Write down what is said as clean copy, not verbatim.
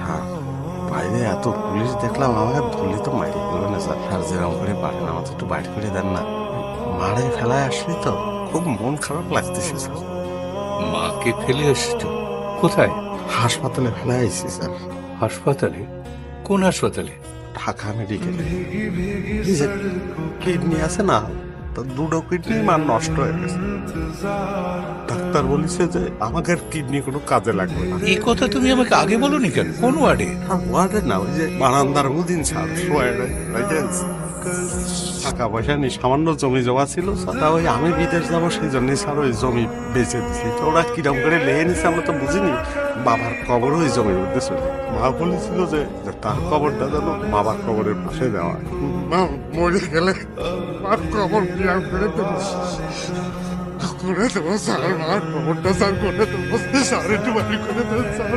Sir বাইরে এত police দেখলাম, আমাকে ধরলে তো মারি গেল না স্যার। স্যার যেরকম করে পারেন আমাকে একটু বাইরে করে দেন না। মারে ফেলায় আসলি তো, খুব মন খারাপ লাগতেছে স্যার। মাকে ফেলে এসেছো? কোথায়? হাসপাতালে ফেলায় আইছি স্যার। হাসপাতালে? কোন হাসপাতালে? ঢাকা মেডিকেলে। এই যে কিডনি আছে না, তো দুটো কিডনি মার নষ্ট হয়ে গেছে। ডাক্তার বলেছে যে আমাকে আর কিডনি কোনো কাজে লাগবে না। এই কথা তুমি আমাকে আগে বলোনি কেন? কোন ওয়ার্ডে? ওয়ার্ডে না, ওই যে বারান্দার মুদিন স্যার টাকা পয়সা নেই, সামান্য জমি জমা ছিল। তা ওই আমি বিদেশ যাবো সেই জন্যই স্যার ওই জমি বেচে দিছি। তো ওরা কিরম করে লেয়ে নিছে আমরা তো বুঝিনি। বাবার কবর ওই জমির মধ্যে ছিল। মা বলেছিল যে তার কবরটা যেন বাবার কবরের পাশে দেওয়া হয়। মা মরে গেলে মার কবর বিরাম করে দেবো, করে দেবো স্যার। মার কবরটা স্যার করে দেবো স্যার, একটু বাড়ি করে দেবো স্যার।